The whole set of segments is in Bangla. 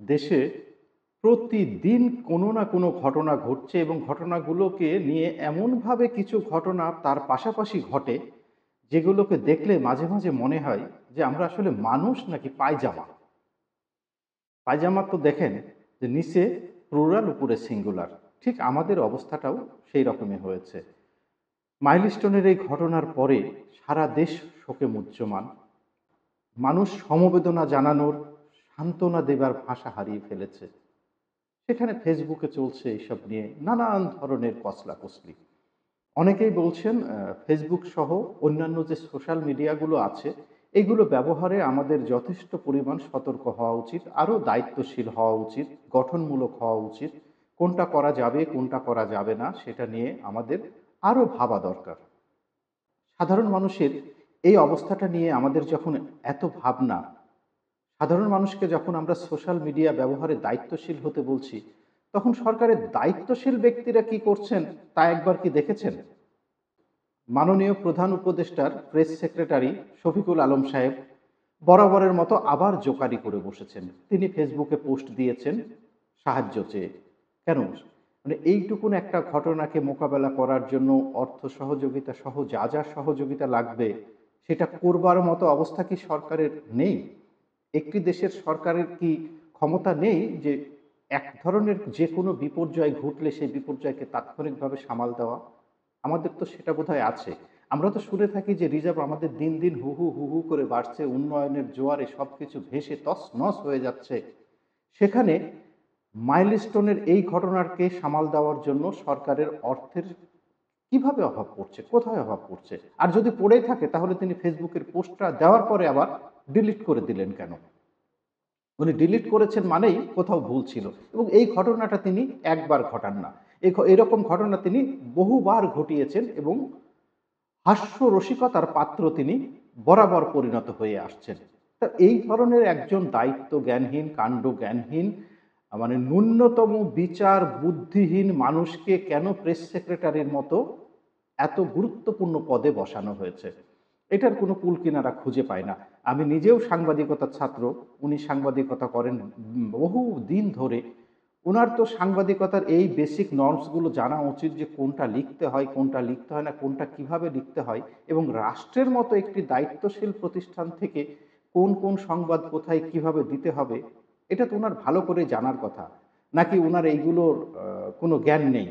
দেশে প্রতিদিন কোনো না কোনো ঘটনা ঘটছে এবং ঘটনাগুলোকে নিয়ে এমনভাবে কিছু ঘটনা তার পাশাপাশি ঘটে, যেগুলোকে দেখলে মাঝে, মাঝে মনে হয় যে আমরা আসলে মানুষ নাকি পায়জামা। পায়জামা তো দেখেন যে নিচে প্লুরাল উপরে সিঙ্গুলার। ঠিক আমাদের অবস্থাটাও সেই রকমই হয়েছে। মাইলস্টোনের এই ঘটনার পরে সারা দেশ শোকে মুহ্যমান। মানুষ সমবেদনা জানানোর, সান্ত্বনা দেবার ভাষা হারিয়ে ফেলেছে। সেখানে ফেসবুকে চলছে এসব নিয়ে নানান ধরনের কসলাকসলি। অনেকেই বলছেন ফেসবুক সহ অন্যান্য যে সোশ্যাল মিডিয়াগুলো আছে, এগুলো ব্যবহারে আমাদের যথেষ্ট পরিমাণ সতর্ক হওয়া উচিত, আরও দায়িত্বশীল হওয়া উচিত, গঠনমূলক হওয়া উচিত। কোনটা করা যাবে, কোনটা করা যাবে না সেটা নিয়ে আমাদের আরও ভাবা দরকার। সাধারণ মানুষের এই অবস্থাটা নিয়ে আমাদের যখন এত ভাবনা, সাধারণ মানুষকে যখন আমরা সোশ্যাল মিডিয়া ব্যবহারে দায়িত্বশীল হতে বলছি, তখন সরকারের দায়িত্বশীল ব্যক্তিরা কি করছেন তা একবার কি দেখেছেন? মাননীয় প্রধান উপদেষ্টার প্রেস সেক্রেটারি শফিকুল আলম সাহেব বরাবরের মতো আবার জোকারি করে বসেছেন। তিনি ফেসবুকে পোস্ট দিয়েছেন সাহায্য চেয়ে। কেন? মানে এইটুকুন একটা ঘটনাকে মোকাবেলা করার জন্য অর্থ সহযোগিতা সহ যা, যা সহযোগিতা লাগবে সেটা করবার মতো অবস্থা কি সরকারের নেই? একটি দেশের সরকারের কি ক্ষমতা নেই যে এক ধরনের যেকোনো বিপর্যয় ঘটলে সেই বিপর্যয়কে তাৎক্ষণিকভাবে সামাল দেওয়া? আমাদের তো সেটা বোধহয় আছে। আমরা তো শুনে থাকি যে রিজার্ভ আমাদের দিন, দিন হু, হু, হু, হু করে বাড়ছে। উন্নয়নের জোয়ারে সবকিছু ভেসে তছনছ হয়ে যাচ্ছে। সেখানে মাইলস্টোনের এই ঘটনাকে সামাল দেওয়ার জন্য সরকারের অর্থের কিভাবে অভাব পড়ছে? কোথায় অভাব পড়ছে? আর যদি পড়েই থাকে তাহলে তিনি ফেসবুকের পোস্টটা দেওয়ার পরে আবার ডিলিট করে দিলেন কেন? উনি ডিলিট করেছেন মানেই কোথাও ভুল ছিল এবং এই ঘটনাটা তিনি একবার ঘটান না। এরকম ঘটনা তিনি বহুবার ঘটিয়েছেন এবং হাস্যরসিকতার পাত্র তিনি বরাবর পরিণত হয়ে আসছেন। তা এই ধরনের একজন দায়িত্ব জ্ঞানহীন, কাণ্ড জ্ঞানহীন, মানে ন্যূনতম বিচার বুদ্ধিহীন মানুষকে কেন প্রেস সেক্রেটারির মতো এত গুরুত্বপূর্ণ পদে বসানো হয়েছে? এটার কোনো কূল-কিনারা খুঁজে পায় না। আমি নিজেও সাংবাদিকতার ছাত্র। উনি সাংবাদিকতা করেন বহুদিন ধরে। উনার তো সাংবাদিকতার এই বেসিক নর্মস গুলো জানা উচিত যে কোনটা লিখতে হয়, কোনটা লিখতে হয় না, কোনটা কিভাবে লিখতে হয় এবং রাষ্ট্রের মতো একটি দায়িত্বশীল প্রতিষ্ঠান থেকে কোন, কোন সংবাদ কোথায় কিভাবে দিতে হবে, এটা তো উনার ভালো করে জানার কথা। নাকি উনার এইগুলোর কোনো জ্ঞান নেই?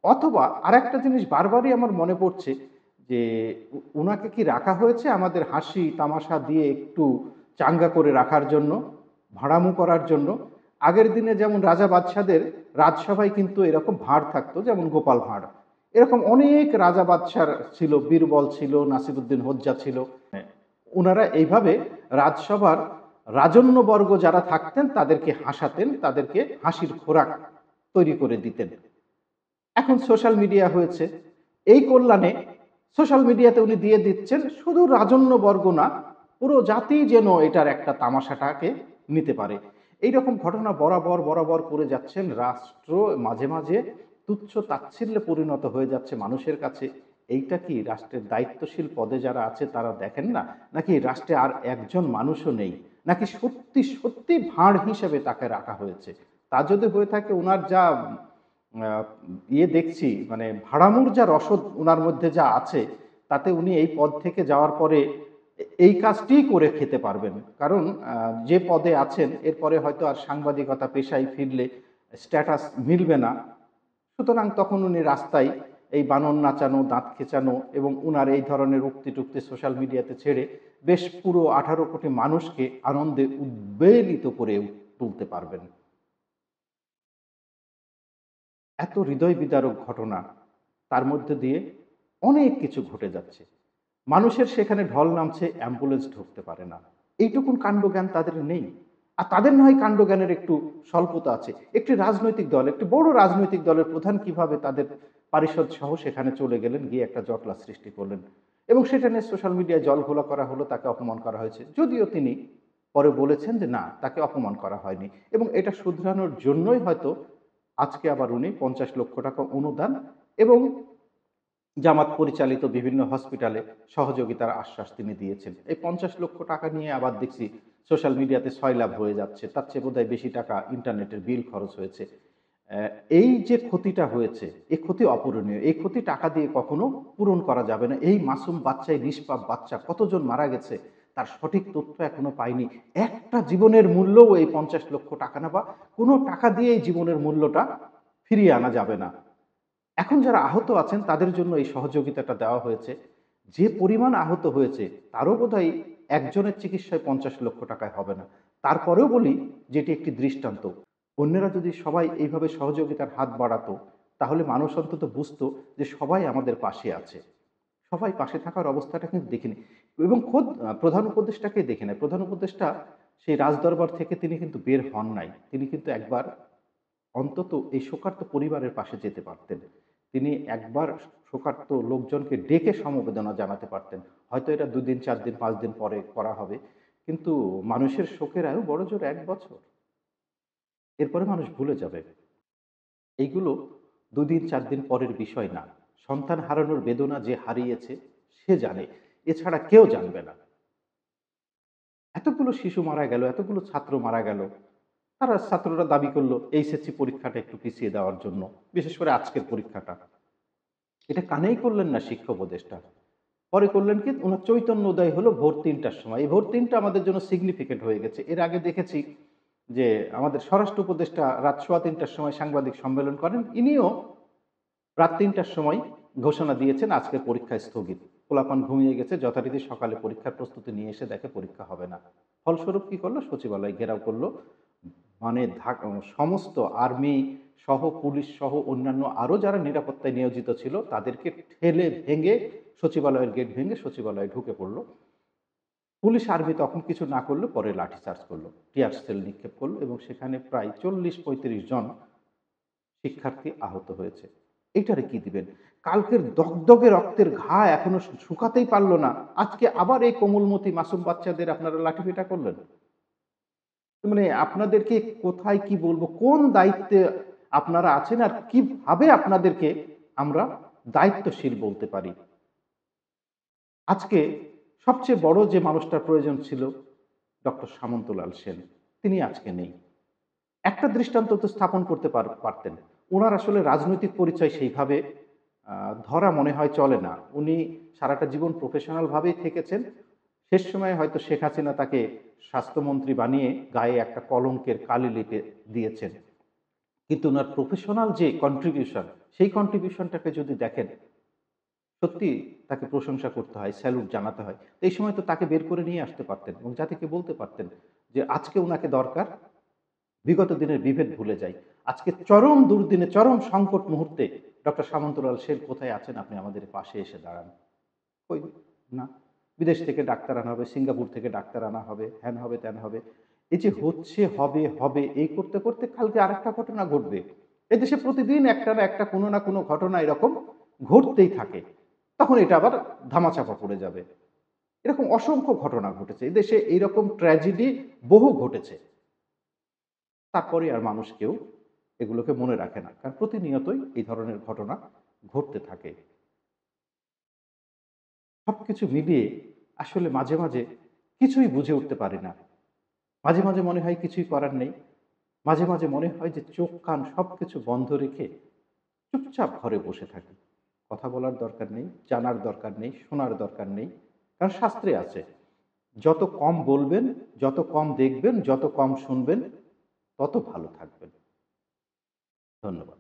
অথবা আরেকটা জিনিস বারবারই আমার মনে পড়ছে যে উনাকে কি রাখা হয়েছে আমাদের হাসি তামাশা দিয়ে একটু চাঙ্গা করে রাখার জন্য, ভাড়ামো করার জন্য? আগের দিনে যেমন রাজা বাদশাদের রাজসভায় কিন্তু এরকম ভাঁড় থাকতো, যেমন গোপাল ভাঁড়। এরকম অনেক রাজা বাদশার ছিল, বীরবল ছিল, নাসিরুদ্দিন হোজ্জা ছিল। উনারা এইভাবে রাজসভার রাজন্যবর্গ যারা থাকতেন তাদেরকে হাসাতেন, তাদেরকে হাসির খোরাক তৈরি করে দিতেন। এখন সোশ্যাল মিডিয়া হয়েছে। এই কল্যাণে সোশ্যাল মিডিয়াতে উনি দিয়ে দিচ্ছেন শুধু রাজন্যবর্গ না, পুরো জাতি যেন এটার একটা তামাশাটাকে নিতে পারে। এইরকম ঘটনা বরাবর, বরাবর করে যাচ্ছেন। রাষ্ট্র মাঝে, মাঝে তুচ্ছ তাচ্ছিল্যে পরিণত হয়ে যাচ্ছে মানুষের কাছে। এইটা কি রাষ্ট্রের দায়িত্বশীল পদে যারা আছে তারা দেখেন না? নাকি রাষ্ট্রে আর একজন মানুষও নেই? নাকি সত্যি, সত্যি ভাঁড় হিসেবে তাকে রাখা হয়েছে? তা যদি হয়ে থাকে উনার যা আ দেখছি মানে ভাড়ামুর যা রসদ উনার মধ্যে যা আছে, তাতে উনি এই পদ থেকে যাওয়ার পরে এই কাজটিই করে খেতে পারবেন। কারণ যে পদে আছেন এরপরে হয়তো আর সাংবাদিকতা পেশায় ফিরলে স্ট্যাটাস মিলবে না। সুতরাং তখন উনি রাস্তায় এই বানর নাচানো, দাঁত খেঁচানো এবং উনার এই ধরনের উক্তি-টুক্তি সোশ্যাল মিডিয়াতে ছেড়ে বেশ পুরো ১৮ কোটি মানুষকে আনন্দে উদ্বেলিত করে তুলতে পারবেন। এত হৃদয় বিদারক ঘটনা, তার মধ্যে দিয়ে অনেক কিছু ঘটে যাচ্ছে। মানুষের সেখানে ঢল নামছে, অ্যাম্বুলেন্স ঢুকতে পারে না। এইটুকুন কাণ্ডজ্ঞান তাদের নেই। আর তাদের না হয় কাণ্ডজ্ঞানের একটু স্বল্পতা আছে। একটি রাজনৈতিক দল, একটি বড় রাজনৈতিক দলের প্রধান কিভাবে তাদের পারিষদ সহ সেখানে চলে গেলেন, গিয়ে একটা জটলা সৃষ্টি করলেন। এবং সেটা নিয়ে সোশ্যাল মিডিয়ায় জলঘোলা করা হলো, তাকে অপমান করা হয়েছে। যদিও তিনি পরে বলেছেন যে না, তাকে অপমান করা হয়নি। এবং এটা শুধরানোর জন্যই হয়তো আজকে আবার উনি ৳৫০ লক্ষ অনুদান এবং জামাত পরিচালিত বিভিন্ন হসপিটালে সহযোগিতার আশ্বাস তিনি দিয়েছেন। এই ৫০ লক্ষ টাকা নিয়ে আবার দেখছি সোশ্যাল মিডিয়াতে সয়লাব হয়ে যাচ্ছে। তার চেয়ে বোধহয় বেশি টাকা ইন্টারনেটের বিল খরচ হয়েছে। এই যে ক্ষতিটা হয়েছে, এই ক্ষতি অপূরণীয়। এই ক্ষতি টাকা দিয়ে কখনো পূরণ করা যাবে না। এই মাসুম বাচ্চা, এই নিষ্পাপ বাচ্চা কতজন মারা গেছে তার সঠিক তথ্য এখনো পাইনি। একটা জীবনের মূল্যও এই ৫০ লক্ষ টাকা না বা কোনো টাকা দিয়ে এই জীবনের মূল্যটা ফিরিয়ে আনা যাবে না। এখন যারা আহত আছেন তাদের জন্য এই সহযোগিতাটা দেওয়া হয়েছে। যে পরিমাণ আহত হয়েছে তারও বোধহয় একজনের চিকিৎসায় ৫০ লক্ষ টাকায় হবে না। তারপরেও বলি যে এটি একটি দৃষ্টান্ত। অন্যেরা যদি সবাই এইভাবে সহযোগিতার হাত বাড়াতো, তাহলে মানুষ অন্তত বুঝতো যে সবাই আমাদের পাশে আছে। সবাই পাশে থাকার অবস্থাটা কিন্তু দেখিনি এবং খোদ প্রধান উপদেষ্টাকেই দেখি নাই। প্রধান উপদেষ্টা সেই রাজদরবার থেকে তিনি কিন্তু বের হন নাই। তিনি কিন্তু একবার অন্তত এই শোকার্ত পরিবারের পাশে যেতে পারতেন। তিনি একবার শোকার্ত লোকজনকে ডেকে সমবেদনা জানাতে পারতেন। হয়তো এটা ২ দিন, ৪ দিন, ৫ দিন পরে করা হবে। কিন্তু মানুষের শোকের আয়ু বড়জোর ১ বছর। এরপরে মানুষ ভুলে যাবে। এইগুলো ২ দিন, ৪ দিন পরের বিষয় না। সন্তান হারানোর বেদনা যে হারিয়েছে সে জানে। এছাড়া কেউ জানবে না। এতগুলো শিশু মারা গেল, এতগুলো ছাত্র মারা গেল। ছাত্ররা দাবি করল এইচএসসি পরীক্ষাটা একটু পিছিয়ে দেওয়ার জন্য। বিশেষ করে আজকের পরীক্ষাটা। এটা কানেই করলেন না শিক্ষা উপদেষ্টা। পরে করলেন কি? উনার চৈতন্য উদয় হলো ভোর ৩টার সময়। এই ভোর ৩টা আমাদের জন্য সিগনিফিকেন্ট হয়ে গেছে। এর আগে দেখেছি যে আমাদের স্বরাষ্ট্র উপদেষ্টা রাত ৩:১৫টার সময় সাংবাদিক সম্মেলন করেন। ইনিও রাত ৩টার সময় ঘোষণা দিয়েছেন আজকের পরীক্ষা স্থগিত। পোলাপান ঘুমিয়ে গেছে, যথারীতি সকালে পরীক্ষার প্রস্তুতি নিয়ে এসে দেখে পরীক্ষা হবে না। ফলস্বরূপ কি করল? সচিবালয় ঘেরাও করল। মানে সমস্ত আর্মি সহ, পুলিশ সহ অন্যান্য আরো যারা নিরাপত্তায় নিয়োজিত ছিল তাদেরকে ঠেলে ভেঙে সচিবালয়ের গেট ভেঙে সচিবালয়ে ঢুকে পড়ল। পুলিশ আর্মি তখন কিছু না করলে পরে লাঠিচার্জ করল। টিয়ার সেল নিক্ষেপ করল এবং সেখানে প্রায় ৪০-৩৫ জন শিক্ষার্থী আহত হয়েছে। এইটারে কি দিবেন? কালকের দগদগে রক্তের ঘা এখনো শুকাতেই পারল না। আজকে আবার এই কোমলমতি মাসুম বাচ্চাদের আপনারা লাঠিপেটা করলেন। মানে আপনাদেরকে কোথায় কি বলবো? কোন দায়িত্বে আপনারা আছেন আর কিভাবে আপনাদেরকে আমরা দায়িত্বশীল বলতে পারি? আজকে সবচেয়ে বড় যে মানুষটার প্রয়োজন ছিল ডক্টর সামন্তলাল সেন। তিনি আজকে নেই। একটা দৃষ্টান্ত তো স্থাপন করতে পারতেন। উনার আসলে রাজনৈতিক পরিচয় সেইভাবে আ ধরা মনে হয় চলে না। উনি সারাটা জীবন প্রফেশনাল ভাবেই থেকেছেন। শেষ সময়ে হয়তো শেখ হাসিনা তাকে স্বাস্থ্যমন্ত্রী বানিয়ে গায়ে একটা কলঙ্কের কালি লিপে দিয়েছেন। কিন্তু উনার প্রফেশনাল যে কন্ট্রিবিউশন, সেই কন্ট্রিবিউশনটাকে যদি দেখেন, সত্যি তাকে প্রশংসা করতে হয়, স্যালুট জানাতে হয়। এই সময় তো তাকে বের করে নিয়ে আসতে পারতেন এবং জাতিকে বলতে পারতেন যে আজকে উনাকে দরকার, বিগত দিনের বিভেদ ভুলে যাই। আজকে চরম দুর্দিনে, চরম সংকট মুহূর্তে ডক্টর সামন্তলাল সেন কোথায় আছেন? আপনি আমাদের পাশে এসে দাঁড়ান। কই? না। বিদেশ থেকে ডাক্তার আনা হবে, সিঙ্গাপুর থেকে ডাক্তার আনা হবে, হ্যান হবে, ত্যান হবে। এই যে হচ্ছে, হবে, হবে এই করতে, করতে কালকে আরেকটা ঘটনা ঘটবে। এদেশে প্রতিদিন একটা না একটা কোনো না কোনো ঘটনা এরকম ঘটতেই থাকে। তখন এটা আবার ধামাচাপা পড়ে যাবে। এরকম অসংখ্য ঘটনা ঘটেছে। এদেশে এইরকম ট্র্যাজেডি বহু ঘটেছে। তারপরে আর মানুষ কেউ এগুলোকে মনে রাখে না। কারণ প্রতিনিয়তই এই ধরনের ঘটনা ঘটতে থাকে। সবকিছু মিলিয়ে আসলে মাঝে, মাঝে কিছুই বুঝে উঠতে পারি না। মাঝে, মাঝে মনে হয় কিছুই করার নেই। মাঝে, মাঝে মনে হয় যে চোখ কান সবকিছু বন্ধ রেখে চুপচাপ ঘরে বসে থাকি। কথা বলার দরকার নেই, জানার দরকার নেই, শোনার দরকার নেই। কারণ শাস্ত্রে আছে, যত কম বলবেন, যত কম দেখবেন, যত কম শুনবেন, তত ভালো থাকবেন। ধন্যবাদ।